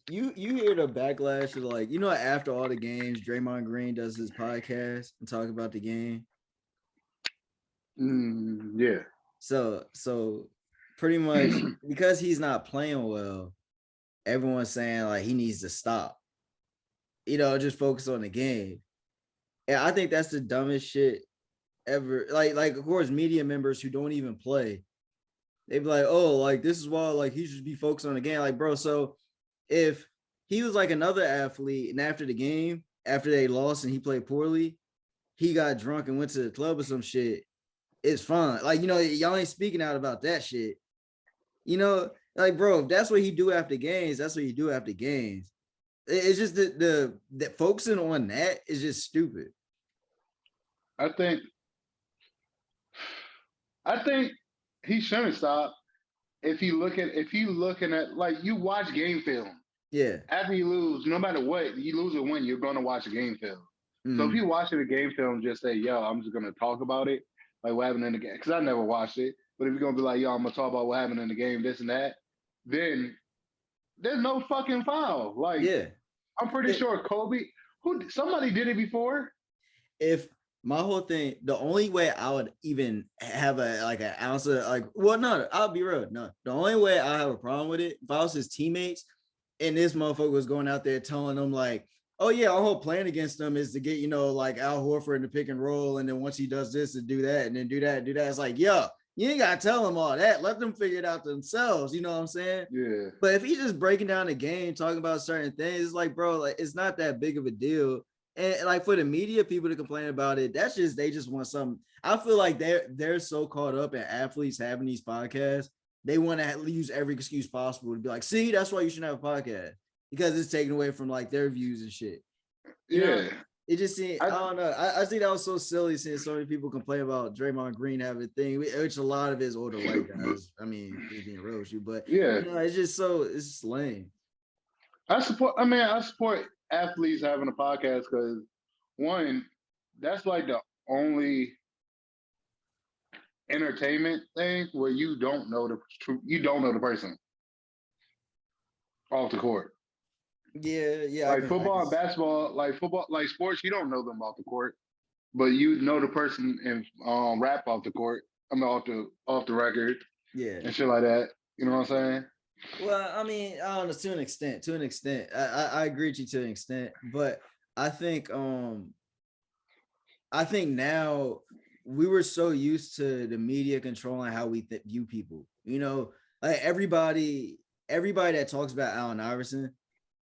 you hear the backlash of like, after all the games, Draymond Green does his podcast and talk about the game. Yeah. So pretty much because he's not playing well, everyone's saying like he needs to stop. Just focus on the game. And I think that's the dumbest shit ever. Like of course, media members who don't even play, they'd be like, oh, like this is why like he should be focused on the game. Like, bro, so if he was like another athlete and after the game, after they lost and he played poorly, he got drunk and went to the club or some shit, it's fine. Like, y'all ain't speaking out about that shit. Like, bro, if that's what he do after games, that's what you do after games. It's just the focusing on that is just stupid. I think I think he shouldn't stop if you looking at like you watch game film. Yeah. After you lose, no matter what, you lose or win, you're gonna watch a game film. So if you watching a game film, just say, yo, I'm just gonna talk about it, like what happened in the game. Because I never watched it. But if you're gonna be like, yo, I'm gonna talk about what happened in the game, this and that, then there's no fucking foul. Like Yeah. I'm pretty sure Kobe, somebody did it before. If my whole thing, the only way I would even have an ounce of like, well, no, I'll be real. No, the only way I have a problem with it, if I was his teammates and this motherfucker was going out there telling them like, oh yeah, our whole plan against them is to get, like Al Horford in the pick and roll. And then once he does this and do that and then do that. It's like, yo, you ain't got to tell them all that. Let them figure it out themselves. You know what I'm saying? Yeah. But if he's just breaking down the game, talking about certain things, it's like, bro, like it's not that big of a deal. And like for the media people to complain about it, they just want something. I feel like they're so caught up in athletes having these podcasts, they want to use every excuse possible to be like, see, that's why you shouldn't have a podcast because it's taken away from like their views and shit. It just seemed, I don't know. I think that was so silly seeing so many people complain about Draymond Green having a thing, which a lot of his older white guys. I mean, he's being real with you, but it's just lame. I support athletes having a podcast because one, that's like the only entertainment thing where you don't know the person off the court. Yeah. Like football and basketball, like sports, you don't know them off the court, but you know the person in rap off the court. I mean off the record. Yeah. And shit like that. You know what I'm saying? Well, I mean, I don't know, to an extent. I agree with you to an extent, but I think now we were so used to the media controlling how we view people. Like everybody that talks about Allen Iverson,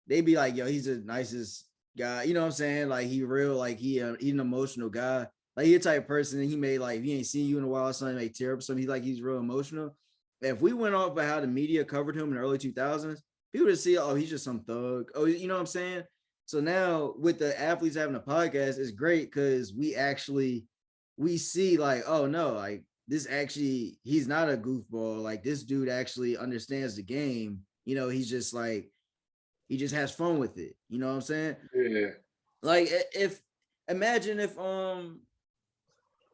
they be like, yo, he's the nicest guy. You know what I'm saying? Like he real, like he's an emotional guy. Like he a type of person that he may like, if he ain't seen you in a while, something may tear up something. He's real emotional. If we went off by how the media covered him in the early 2000s, people would see, oh, he's just some thug. Oh, you know what I'm saying? So now with the athletes having a podcast, it's great because we see like, oh no, like this actually, he's not a goofball. Like this dude actually understands the game. He's just like, he just has fun with it. You know what I'm saying? Yeah. Like imagine if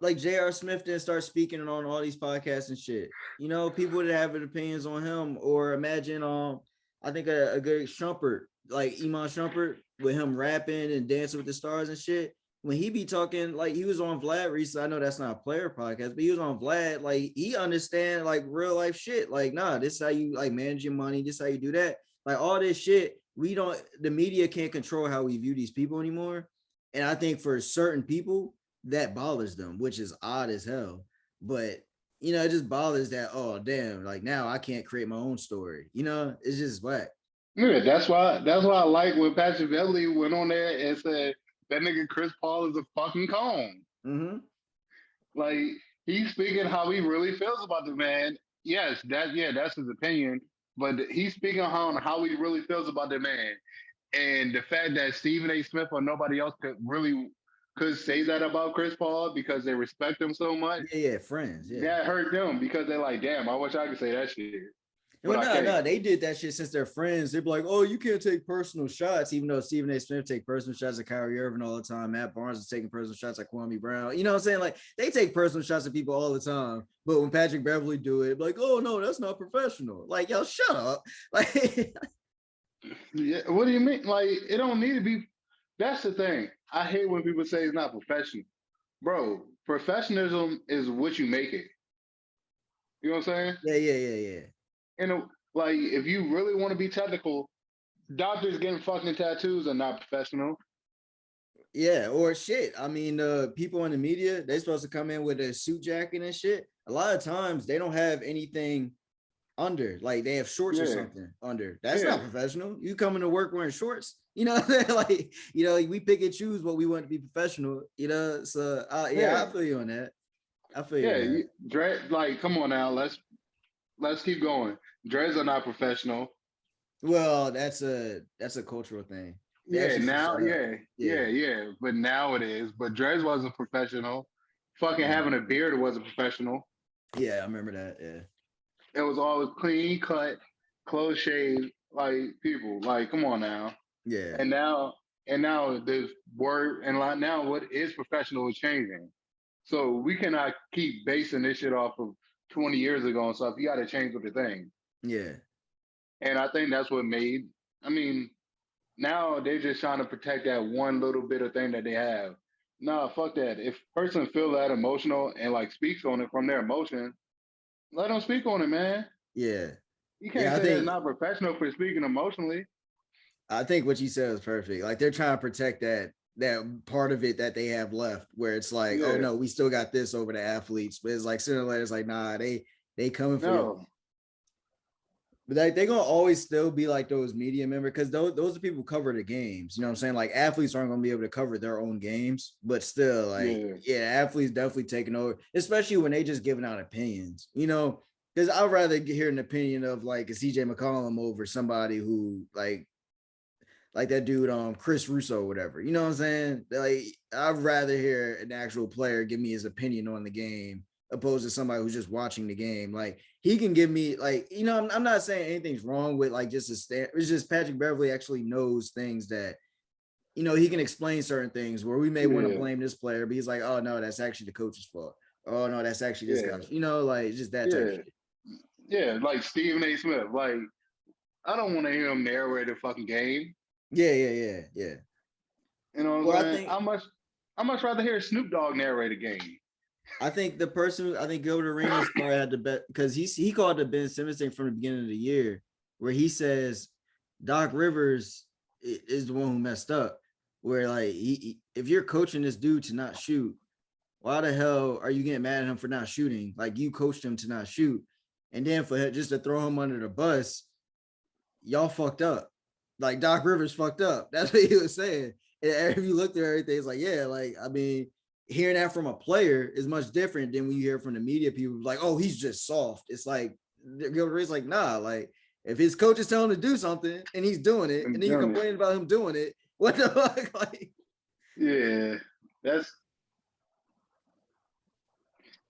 like J.R. Smith didn't start speaking on all these podcasts and shit. People would have opinions on him. Or imagine I think a good Shumpert, like Iman Shumpert, with him rapping and dancing with the stars and shit. When he be talking, like he was on Vlad recently. I know that's not a player podcast, but he was on Vlad. Like he understand like real life shit. Like, nah, this is how you like manage your money. This is how you do that. Like all this shit, the media can't control how we view these people anymore. And I think for certain people, that bothers them, which is odd as hell. But it just bothers that, oh damn, like now I can't create my own story. It's just whack. Yeah, that's why I like when Patrick Beverly went on there and said that nigga Chris Paul is a fucking cone. Mm-hmm. Like he's speaking how he really feels about the man. Yes, that's his opinion, but he's speaking on how he really feels about the man. And the fact that Stephen A. Smith or nobody else could say that about Chris Paul because they respect him so much. Yeah, friends. Yeah. That hurt them because they're like, damn, I wish I could say that shit. Well, no, they did that shit since they're friends. They'd be like, oh, you can't take personal shots, even though Stephen A. Smith take personal shots at Kyrie Irving all the time. Matt Barnes is taking personal shots at Kwame Brown. You know what I'm saying? Like, they take personal shots at people all the time. But when Patrick Beverly do it, like, oh, no, that's not professional. Like, yo, shut up. Like, Yeah, what do you mean? Like, it don't need to be. That's the thing. I hate when people say it's not professional, bro. Professionalism is what you make it. You know what I'm saying? Yeah, yeah, yeah, yeah. And like, if you really want to be technical, doctors getting fucking tattoos are not professional. Yeah, or shit. I mean, people in the media, they're supposed to come in with a suit jacket and shit. A lot of times they don't have anything under, like they have shorts or Yeah, something under. That's yeah, not professional. You coming to work wearing shorts, you know, like we pick and choose what we want to be professional, you know. So yeah, yeah, I feel you on that. I feel you yeah. on that. Like, come on now, let's keep going. Dreads are not professional. Well, that's a cultural thing. They Yeah, actually switched now, that up. yeah, Yeah. yeah, yeah. But now it is. But dreads wasn't professional. Fucking Mhm. having a beard wasn't professional. Yeah, I remember that. Yeah. It was always clean cut, close shaved, like people. Like, come on now. Yeah. And now, and now this word and like now what is professional is changing. So we cannot keep basing this shit off of 20 years ago and stuff. You got to change with the thing. Yeah. And I think that's what made. I mean, now they're just trying to protect that one little bit of thing that they have. Nah, fuck that. If a person feel that emotional and like speaks on it from their emotion, let them speak on it, man. Yeah. You can't Yeah. say that's not professional for speaking emotionally. I think what you said was perfect. Like they're trying to protect that part of it that they have left, where it's like, oh Yeah. no, we still got this over the athletes, but it's like sooner or later, it's like, nah, they coming for you. No. But like they gonna always still be like those media members because those are people who cover the games. You know what I'm saying? Like athletes aren't gonna be able to cover their own games, but still, like, Yeah. yeah, athletes definitely taking over, especially when they just giving out opinions, you know. Because I'd rather hear an opinion of like a CJ McCollum over somebody who like that dude Chris Russo or whatever. You know what I'm saying? Like I'd rather hear an actual player give me his opinion on the game opposed to somebody who's just watching the game. Like he can give me like, I'm not saying anything's wrong with like just a stand. It's just Patrick Beverly actually knows things that he can explain certain things where we may want to Yeah. blame this player, but he's like, oh no, that's actually the coach's fault. Oh no, that's actually this guy. Yeah. Like just that type of Yeah. shit. Yeah. Like Stephen A. Smith. Like, I don't want to hear him narrate the fucking game. Yeah, yeah, yeah, yeah. You know what Or I'm saying? I much rather hear Snoop Dogg narrate a game. I think the person, I think Gilbert Arenas probably had the bet because he called the Ben Simmons thing from the beginning of the year, where he says Doc Rivers is the one who messed up. Where like if you're coaching this dude to not shoot, why the hell are you getting mad at him for not shooting? Like you coached him to not shoot, and then for just to throw him under the bus, y'all fucked up. Like Doc Rivers fucked up. That's what he was saying. And if you looked at everything, it's like, yeah, like I mean, hearing that from a player is much different than when you hear from the media people like, oh, he's just soft. It's like Gilbert's like, nah, like if his coach is telling him to do something and he's doing it, and then you're complaining about him doing it, what the fuck? Like, Yeah. That's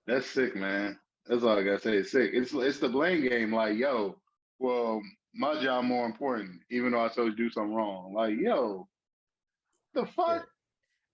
that's sick, man. That's all I gotta say. It's sick. It's the blame game. Like, yo, well, my job more important, even though I told you to do something wrong. Like, yo, the yeah, fuck?